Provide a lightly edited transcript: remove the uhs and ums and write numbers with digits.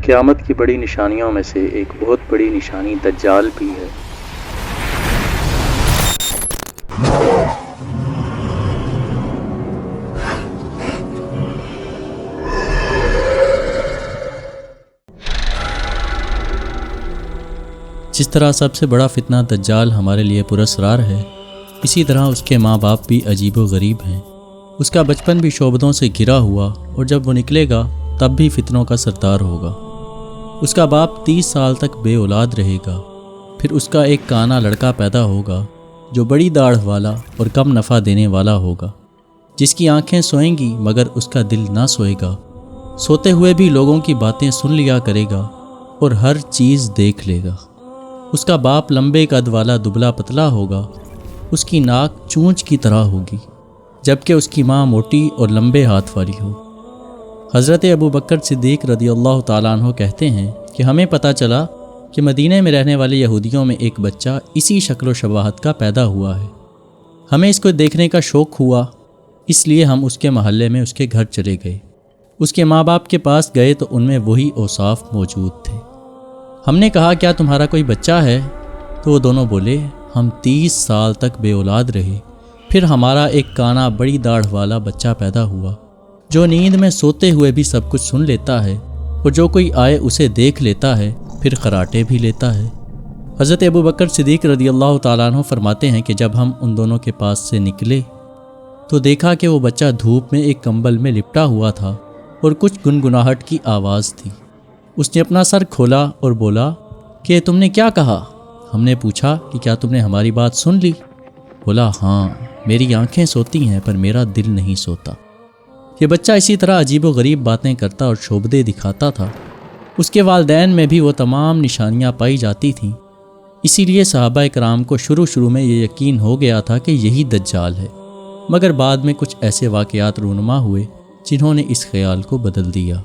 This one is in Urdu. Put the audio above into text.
قیامت کی بڑی نشانیوں میں سے ایک بہت بڑی نشانی دجال بھی ہے۔ جس طرح سب سے بڑا فتنہ دجال ہمارے لیے پراسرار ہے، اسی طرح اس کے ماں باپ بھی عجیب و غریب ہیں۔ اس کا بچپن بھی شعبدوں سے گھرا ہوا، اور جب وہ نکلے گا تب بھی فتنوں کا سردار ہوگا۔ اس کا باپ 30 سال تک بے اولاد رہے گا، پھر اس کا ایک کانا لڑکا پیدا ہوگا جو بڑی داڑھ والا اور کم نفع دینے والا ہوگا، جس کی آنکھیں سوئیں گی مگر اس کا دل نہ سوئے گا، سوتے ہوئے بھی لوگوں کی باتیں سن لیا کرے گا اور ہر چیز دیکھ لے گا۔ اس کا باپ لمبے قد والا دبلا پتلا ہوگا، اس کی ناک چونچ کی طرح ہوگی، جبکہ اس کی ماں موٹی اور لمبے ہاتھ والی ہو۔ حضرت ابوبکر صدیق رضی اللہ تعالیٰ عنہ کہتے ہیں کہ ہمیں پتہ چلا کہ مدینہ میں رہنے والے یہودیوں میں ایک بچہ اسی شکل و شباہت کا پیدا ہوا ہے۔ ہمیں اس کو دیکھنے کا شوق ہوا، اس لیے ہم اس کے محلے میں اس کے گھر چلے گئے۔ اس کے ماں باپ کے پاس گئے تو ان میں وہی اوصاف موجود تھے۔ ہم نے کہا کیا تمہارا کوئی بچہ ہے؟ تو وہ دونوں بولے ہم 30 سال تک بے اولاد رہے، پھر ہمارا ایک کانا بڑی داڑھ والا بچہ پیدا ہوا جو نیند میں سوتے ہوئے بھی سب کچھ سن لیتا ہے، اور جو کوئی آئے اسے دیکھ لیتا ہے، پھر خراٹے بھی لیتا ہے۔ حضرت ابوبکر صدیق رضی اللہ تعالیٰ عنہ فرماتے ہیں کہ جب ہم ان دونوں کے پاس سے نکلے تو دیکھا کہ وہ بچہ دھوپ میں ایک کمبل میں لپٹا ہوا تھا اور کچھ گنگناہٹ کی آواز تھی۔ اس نے اپنا سر کھولا اور بولا کہ تم نے کیا کہا؟ ہم نے پوچھا کہ کیا تم نے ہماری بات سن لی؟ بولا ہاں، میری آنکھیں سوتی ہیں پر میرا دل نہیں سوتا۔ یہ بچہ اسی طرح عجیب و غریب باتیں کرتا اور شعبدے دکھاتا تھا۔ اس کے والدین میں بھی وہ تمام نشانیاں پائی جاتی تھیں، اسی لیے صحابہ کرام کو شروع میں یہ یقین ہو گیا تھا کہ یہی دجال ہے، مگر بعد میں کچھ ایسے واقعات رونما ہوئے جنہوں نے اس خیال کو بدل دیا۔